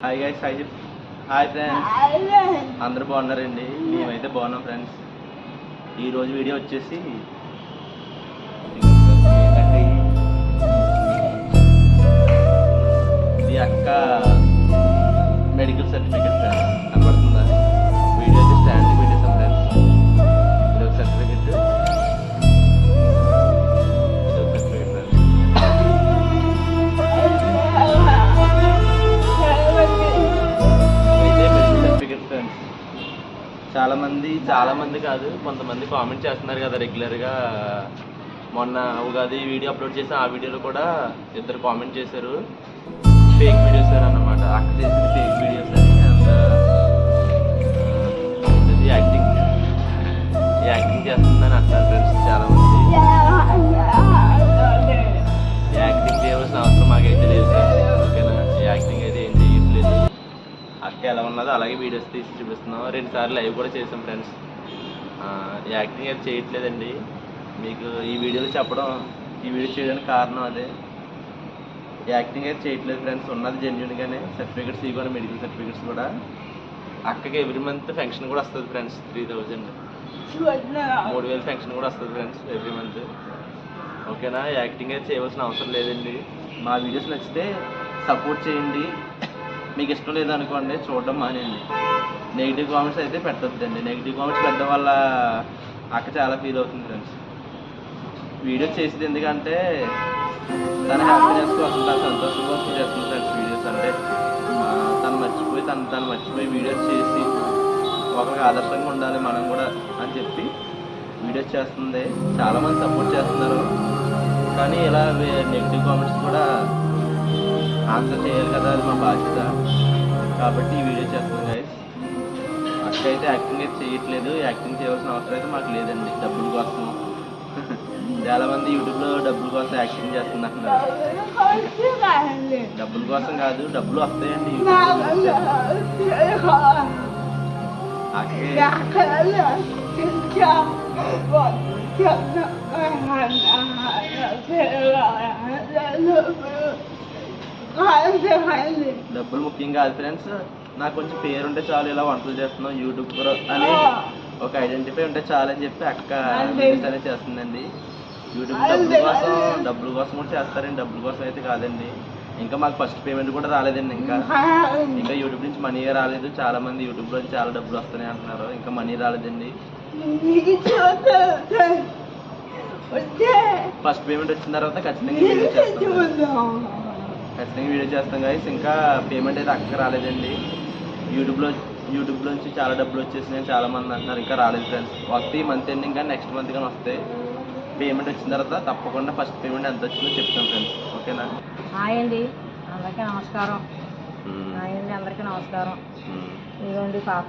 Hi guys, hi friends, అందరూ బాగున్నారండి? మేమైతే బాగున్నాం ఫ్రెండ్స్. ఈరోజు వీడియో వచ్చేసి ఏంటంటే ఇది అక్క మెడికల్ సర్టిఫికేట్ ఫ్రెండ్స్. కనబడుతుందా? వీడియో అయితే స్టాండ్ పెట్టేసాం ఫ్రెండ్స్. ఇది ఒక సర్టిఫికేట్, ఇది ఒక సర్టిఫికేట్ ఫ్రెండ్స్. చాలా మంది కాదు, కొంతమంది కామెంట్ చేస్తున్నారు కదా రెగ్యులర్గా. మొన్న ఉగాది వీడియో అప్లోడ్ చేసి ఆ వీడియోలో కూడా ఇద్దరు కామెంట్ చేశారు, ఫేక్ వీడియోస్ అన్నమాట. అక్క చేసిన ఫేక్ వీడియోస్ అని. అండ్ యాక్టింగ్ చేస్తుందని అంటున్నారు ఫ్రెండ్స్ చాలామంది. యాక్టింగ్ చేయవలసిన అవసరం మాకైతే లేదు ఫ్రెండ్స్, ఓకేనా? యాక్టింగ్ అయితే ఏం చేయట్లేదు. అక్క ఎలా ఉన్నదో అలాగే వీడియోస్ తీసి చూపిస్తున్నాం. 2 సార్లు లైవ్ కూడా చేసాం ఫ్రెండ్స్. యాక్టింగ్ అయితే చేయట్లేదండి. మీకు ఈ వీడియోలో చెప్పడం, ఈ వీడియో చేయడానికి కారణం అదే. యాక్టింగ్ అయితే చేయట్లేదు ఫ్రెండ్స్, ఉన్నది జెన్యున్గానే. సర్టిఫికేట్స్ ఇవ్వాలి, మెడికల్ సర్టిఫికేట్స్ కూడా. అక్కకి ఎవ్రీ మంత్ ఫంక్షన్ కూడా వస్తుంది ఫ్రెండ్స్. 3000 3000 ఫంక్షన్ కూడా వస్తుంది ఫ్రెండ్స్ ఎవ్రీ మంత్, ఓకేనా? యాక్టింగ్ అయితే చేయవలసిన అవసరం లేదండి. మా వీడియోస్ నచ్చితే సపోర్ట్ చేయండి. మీకు ఇష్టం లేదనుకోండి, చూడడం మానేయండి. నెగిటివ్ కామెంట్స్ అయితే పెట్టొద్దండి. నెగిటివ్ కామెంట్స్ పెట్టడం వల్ల అక్క చాలా ఫీల్ అవుతుంది ఫ్రెండ్స్. వీడియో చేసేది ఎందుకంటే తన హ్యాపీనెస్ కోసం, తన సంతోషం కోసం చేస్తుంది ఫ్రెండ్స్ వీడియోస్. అంటే తను మర్చిపోయి వీడియోస్ చేసి ఒకరికి ఆదర్శంగా ఉండాలి మనం కూడా అని చెప్పి వీడియోస్ చేస్తుంది. చాలామంది సపోర్ట్ చేస్తున్నారు, కానీ ఇలా నెగిటివ్ కామెంట్స్ కూడా ఆన్సర్ చేయాలి కదా, అది మా బాధ్యత. కాబట్టి ఈ వీడియో చేస్తున్నాం గైస్. అక్క అయితే యాక్టింగ్ అయితే చేయట్లేదు. యాక్టింగ్ చేయవలసిన అవసరం అయితే మాకు లేదండి, డబ్బుల కోసం. చాలామంది యూట్యూబ్లో డబ్బుల కోసం యాక్టింగ్ చేస్తుంది అంటున్నారు. డబ్బుల కోసం కాదు, డబ్బులు వస్తాయండి డబ్బులు ముఖ్యం కాదు ఫ్రెండ్స్. నాకు కొంచెం పేరు ఉంటే చాలు, ఇలా వంటలు చేస్తున్నాం యూట్యూబ్ అని ఒక ఐడెంటిఫై ఉంటే చాలు అని చెప్పి అక్క అనేది చేస్తుందండి. యూట్యూబ్ డబ్బుల కోసం కూడా చేస్తారండి, డబ్బుల కోసం అయితే కాదండి. ఇంకా మాకు ఫస్ట్ పేమెంట్ కూడా రాలేదండి. ఇంకా యూట్యూబ్ నుంచి మనీ రాలేదు. చాలా మంది యూట్యూబ్ లో చాలా డబ్బులు వస్తున్నాయి అంటున్నారు, ఇంకా మనీ రాలేదండి. ఫస్ట్ పేమెంట్ వచ్చిన తర్వాత ఖచ్చితంగా వీడియో చేస్తాం గైస్. ఇంకా పేమెంట్ అయితే అక్కడికి రాలేదండి. యూట్యూబ్ నుంచి చాలా డబ్బులు వచ్చేసినాయి చాలా మంది అంటున్నారు, ఇంకా రాలేదు ఫ్రెండ్స్. వస్తే ఈ మంత్ ఎండింగ్ కానీ నెక్స్ట్ మంత్ కానీ వస్తాయి. పేమెంట్ వచ్చిన తర్వాత తప్పకుండా ఫస్ట్ పేమెంట్ ఎంత వచ్చిందో చెప్తాం ఫ్రెండ్స్, ఓకేనా? హాయ్ అండి, అందరికీ నమస్కారం. హాయ్ అండి, అందరికీ నమస్కారం. ఇదిగోండి పాప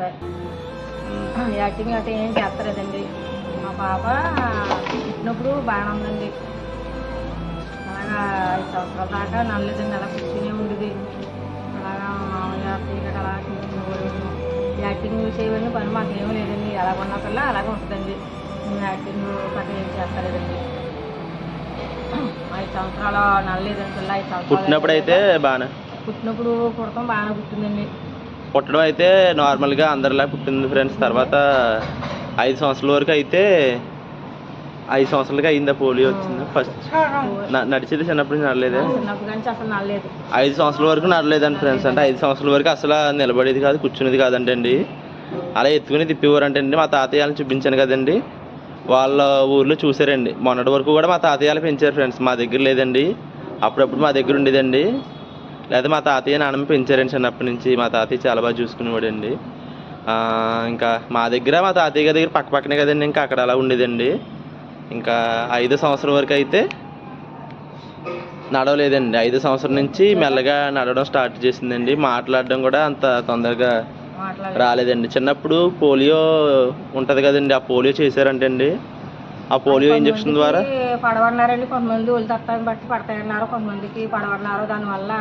యాక్టింగ్ అంటే ఏం చేస్తలేదండి. మా పాప పుట్టినప్పుడు బాగానే ఉందండి. అలాగా 5 సంవత్సరాల దాకా నల్లలేదండి, అలా కూర్చునే ఉండేది. అలాగా మామూలుగా టికెట్ అలా కూర్చుని యాక్టింగ్ చేయవని పని మాకేమీ లేదండి. ఎలా ఉన్న పిల్ల అలాగే ఉంటుందండి. మేము యాక్టింగ్ కట్ట ఏం చేస్తలేదండి. 5 సంవత్సరాలు నల్లలేదండి పిల్ల. 5 సంవత్సరాలు పుట్టినప్పుడు అయితే పుట్టడం బాగానే పుట్టిందండి. పుట్టడం అయితే నార్మల్గా అందరిలా పుట్టింది ఫ్రెండ్స్. తర్వాత 5 సంవత్సరాల వరకు అయితే 5 సంవత్సరాలకి అయిందా పోలియో వచ్చింది. ఫస్ట్ నడిచేది చిన్నప్పటి నుంచి నడలేదా? 5 సంవత్సరాల వరకు నడలేదండి ఫ్రెండ్స్. అంటే 5 సంవత్సరాల వరకు అసలు నిలబడేది కాదు, కూర్చునేది కాదంటండి. అలా ఎత్తుకుని తిప్పేవారంటండి. మా తాతయ్యని చూపించాను కదండి, వాళ్ళ ఊర్లో చూసారండి. మొన్నటి వరకు కూడా మా తాతయ్యలు పెంచారు ఫ్రెండ్స్. మా దగ్గర లేదండి, అప్పుడప్పుడు మా దగ్గర ఉండేదండి. లేదా మా తాతయ్య నాన్నమ్మ పెంచారండి చిన్నప్పటి నుంచి. మా తాతయ్య చాలా బాగా చూసుకునేవాడండి. ఇంకా మా తాతయ్య గారి దగ్గర పక్కనే కదండి, ఇంకా అక్కడ అలా ఉండేదండి. ఇంకా 5 సంవత్సరం వరకు అయితే నడవలేదండి. 5 సంవత్సరం నుంచి మెల్లగా నడవడం స్టార్ట్ చేసిందండి. మాట్లాడడం కూడా అంత తొందరగా రాలేదండి. చిన్నప్పుడు పోలియో ఉంటుంది కదండి, ఆ పోలియో చేశారంటండి. ఆ పోలియో ఇంజక్షన్ ద్వారా పడవన్నారండి. కొంతమంది ఒళ్ళు తత్వాన్ని బట్టి పడతాయన్నారు, కొంతమందికి పడవన్నారు. దానివల్ల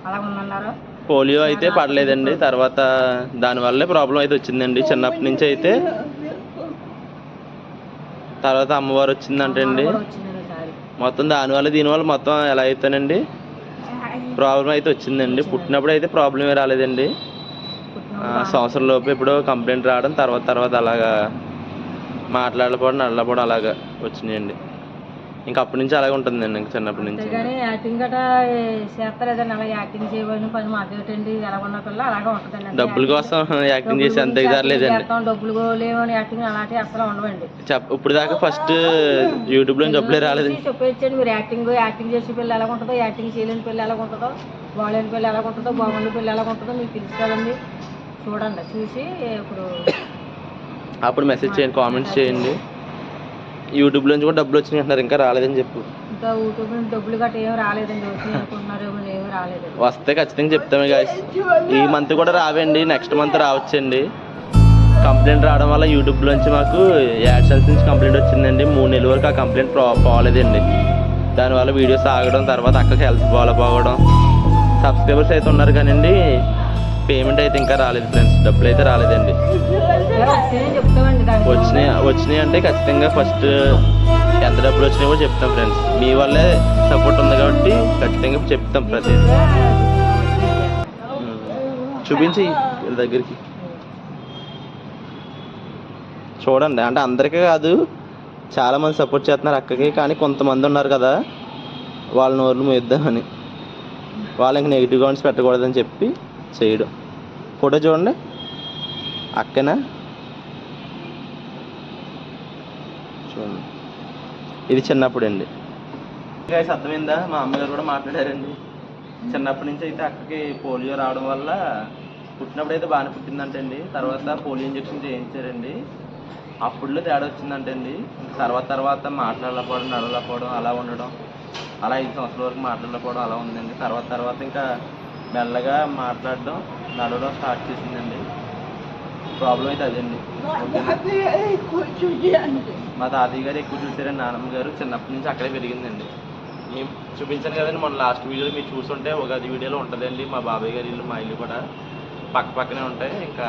అలా ఉందన్నారు. పోలియో అయితే పడలేదండి. తర్వాత దానివల్లే ప్రాబ్లం అయితే వచ్చిందండి చిన్నప్పటి నుంచి అయితే. తర్వాత అమ్మవారు వచ్చిందంటండి. మొత్తం దీనివల్ల మొత్తం ఎలా అవుతానండి ప్రాబ్లం అయితే వచ్చిందండి. పుట్టినప్పుడు అయితే ప్రాబ్లం ఏ రాలేదండి. సంవత్సరం లోపు ఎప్పుడో కంప్లైంట్ రావడం, తర్వాత అలాగా మాట్లాడకపోవడం, నడలపోవడం అలాగా వచ్చినాయండి. ఇంకా అప్పటి నుంచి అలాగే ఉంటుందండి, ఇంకా చిన్నప్పటి నుంచి. కానీ యాక్టింగ్ గట్రా చేస్తారేదండి, అలా యాక్టింగ్ చేయబోయిన పని మాకేటండి, ఎలా ఉన్న పిల్ల అలాగే ఉంటుందండి. డబ్బుల కోసం యాక్టింగ్ చేసి అంత లేదండి. డబ్బులు లేవని యాక్టింగ్ అలాంటివి అసలు ఉండవండి. ఇప్పుడు దాకా ఫస్ట్ యూట్యూబ్ లో డబ్బులే రాలేదు. చెప్పేచ్చండి మీరు యాక్టింగ్ చేసే పిల్ల ఎలా ఉంటుందో, యాక్టింగ్ చేయలేని పిల్ల ఎలా ఉంటుందో, బాగాలేని పిల్ల ఎలా ఉంటుందో, బాగుండే పిల్ల ఎలా ఉంటుందో మీకు తెలుసు కదండి. చూడండి, చూసి ఇప్పుడు అప్పుడు మెసేజ్ చేయండి, కామెంట్స్ చేయండి. యూట్యూబ్ నుంచి కూడా డబ్బులు వచ్చినాయి అంటున్నారు, ఇంకా రాలేదని చెప్పు. ఇంకా యూట్యూబ్ నుంచి డబ్బులు గట్రా ఏమి రాలేదండి. వచ్చినాయి అనుకుంటున్నారేమో, ఏమి రాలేదండి. వస్తే ఖచ్చితంగా చెప్తామే గాయ్స్. ఈ మంత్ కూడా రావండి, నెక్స్ట్ మంత్ రావచ్చండి. కంప్లైంట్ రావడం వల్ల యూట్యూబ్ నుంచి మాకు యాడ్సెన్స్ నుంచి కంప్లైంట్ వచ్చిందండి. 3 నెలల వరకు ఆ కంప్లైంట్ పోలేదండి. దానివల్ల వీడియోస్ ఆగడం, తర్వాత అక్కడికి హెల్త్ బాగాలేకపోవడం. సబ్స్క్రైబర్స్ అయితే ఉన్నారు కానివ్వండి, పేమెంట్ అయితే ఇంకా రాలేదు ఫ్రెండ్స్. డబ్బులు అయితే రాలేదండి. వచ్చినాయి అంటే ఖచ్చితంగా ఫస్ట్ ఎంత డబ్బులు వచ్చినాయి కూడా చెప్తాం ఫ్రెండ్స్. మీ వల్లే సపోర్ట్ ఉంది కాబట్టి ఖచ్చితంగా చెప్తాం ప్రతిదీ. చూపించి దగ్గరికి చూడండి. అంటే అందరికీ కాదు, చాలామంది సపోర్ట్ చేస్తున్నారు అక్కకి. కానీ కొంతమంది ఉన్నారు కదా, వాళ్ళ నోర్లు మోయిద్దామని, వాళ్ళకి నెగిటివ్ కామెంట్స్ పెట్టకూడదని చెప్పి చేయడం. ఫోటో చూడండి, అక్కనా చూడండి. ఇది చిన్నప్పుడు అండి. గైస్ అర్థమైందా? మా అమ్మగారు కూడా మాట్లాడారండి. చిన్నప్పటి నుంచి అయితే అక్కకి పోలియో రావడం వల్ల పుట్టినప్పుడు అయితే బాగానే పుట్టిందంటండి. తర్వాత పోలియో ఇంజెక్షన్ చేయించారండి. అప్పుడులో తేడా వచ్చిందంటండి. తర్వాత మాట్లాడలేకపోవడం, నడవలేకపోవడం అలా ఉండడం, అలా 5 సంవత్సరాల వరకు మాట్లాడలేకపోవడం అలా ఉందండి. తర్వాత ఇంకా మెల్లగా మాట్లాడడం, నడవడం స్టార్ట్ చేసిందండి. ప్రాబ్లం అయితే అదండి. మా తాతయ్య గారు ఎక్కువ చూసారండి, నాన్నమ్మ గారు చిన్నప్పటి నుంచి అక్కడే పెరిగిందండి. మేము చూపించాను కదండి మొన్న లాస్ట్ వీడియోలో, మీరు చూసుంటే ఉగాది వీడియోలో ఉంటుందండి. మా బాబాయ్ గారి ఇల్లు, మా ఇల్లు కూడా పక్కనే ఉంటాయి. ఇంకా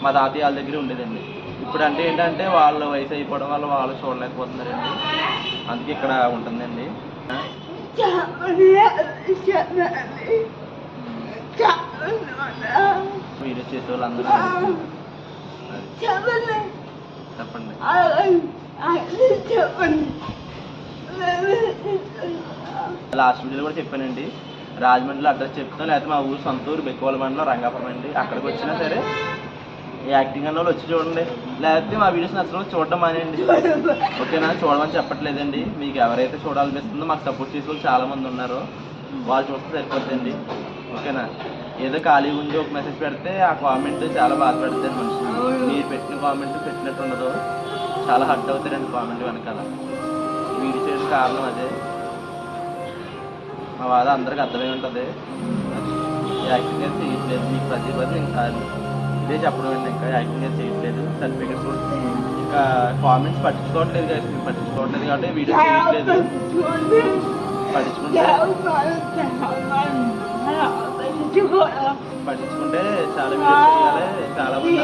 మా తాతయ్య వాళ్ళ దగ్గరే ఉండేదండి. ఇప్పుడు అంటే ఏంటంటే వాళ్ళ వయసు అయిపోవడం వల్ల వాళ్ళు చూడలేకపోతున్నారండి, అందుకే ఇక్కడ ఉంటుందండి. వీడియోస్ చేసే వాళ్ళు అందరూ చెప్పండి. లాస్ట్ వీడియోలో కూడా చెప్పానండి, రాజమండ్రిలో అడ్రస్ చెప్తాను, లేకపోతే మా ఊరు సొంత ఊరు బెక్కువల మండలం రంగాపురం అండి. అక్కడికి వచ్చినా సరే యాక్టింగ్ అన్న వాళ్ళు వచ్చి చూడండి, లేకపోతే మా వీడియోస్ నచ్చిన చూడడం మానేయండి. ఓకేనా? చూడమని చెప్పట్లేదండి. మీకు ఎవరైతే చూడాలనిపిస్తుందో, మాకు సపోర్ట్ చేసే వాళ్ళు చాలామంది ఉన్నారు, వాళ్ళు చూస్తే సరిపోతుందండి. ఓకేనా? ఏదో ఖాళీ ఉండి ఒక మెసేజ్ పెడితే ఆ కామెంట్ చాలా బాధపడుతుంది మనుషులు. మీరు పెట్టిన కామెంట్ పెట్టినట్టు ఉండదు, చాలా హర్ట్ అవుతారండి కామెంట్ వెనకాల. వీడియో చేయడం కారణం అదే. మా బాధ అందరికి అర్థమై ఉంటుంది. యాక్టింగ్ అయితే చేయట్లేదు, మీకు ప్రతి ఇంకా ఇదే చెప్పడం అండి. ఇంకా యాక్టింగ్ అయితే చేయట్లేదు, సర్టిఫికెట్స్ కూడా ఇంకా కామెంట్స్ పట్టించుకోవట్లేదు కదా, మీరు పట్టించుకోవట్లేదు కాబట్టి వీడియో చేయట్లేదు. పట్టించుకుంటే చాలా వీడియోస్ చేయాలి, చాలా మంది.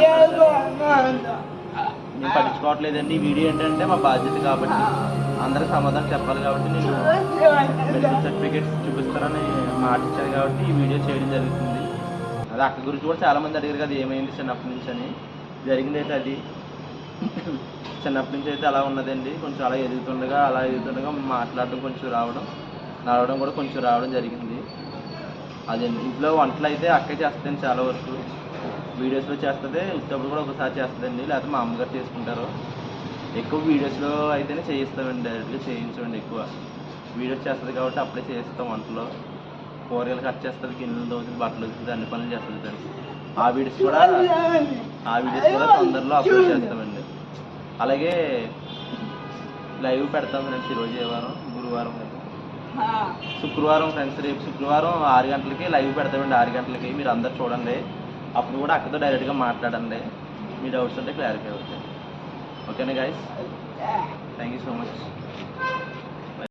నేను పట్టించుకోవట్లేదండి. వీడియో ఏంటంటే మా బాధ్యత కాబట్టి, అందరికి సమాధానం చెప్పాలి కాబట్టి, నేను మెడికల్ సర్టిఫికేట్స్ చూపిస్తానని మాట ఇచ్చాను కాబట్టి ఈ వీడియో చేయడం జరుగుతుంది. అది అక్క గురించి కూడా చాలామంది అడిగారు కదా, ఏమైంది చిన్నప్పటి నుంచి అని. జరిగింది అయితే అది. చిన్నప్పటి నుంచి అయితే అలా ఉన్నదండి. కొంచెం అలా ఎదుగుతుండగా మాట్లాడడం కొంచెం రావడం, నడవడం కూడా కొంచెం రావడం జరిగింది. అదే ఇంట్లో వంటలు అయితే అక్కే చేస్తుందండి చాలా వరకు. వీడియోస్లో చేస్తుంది, ఉత్తప్పుడు కూడా ఒకసారి చేస్తుందండి, లేకపోతే మా అమ్మగారు చేసుకుంటారు. ఎక్కువ వీడియోస్లో అయితేనే చేయిస్తామండి, డైరెక్ట్గా చేయించండి. ఎక్కువ వీడియోస్ చేస్తుంది కాబట్టి అప్పుడే చేయిస్తాం. వంటలో కూరగాయలు కట్ చేస్తుంది, గిన్నెలు దోచులు, బట్టలు దోచులు, అన్ని పనులు చేస్తుంది ఫ్రెండ్స్. ఆ వీడియోస్ కూడా తొందరలో అప్లోడ్ చేస్తామండి. అలాగే లైవ్ పెడతాం ఫ్రెండ్స్. ఈరోజు ఏ వారం? గురువారం కదా, శుక్రవారం ఫ్రెండ్స్. రేపు శుక్రవారం 6 గంటలకి లైవ్ పెడతామండి. 6 గంటలకి మీరు అందరు చూడండి. అప్పుడు కూడా అక్కతో డైరెక్ట్గా మాట్లాడండి, మీ డౌట్స్ ఉంటే క్లారిఫై అవుతాయి. ఓకేనా guys? Thank you so much.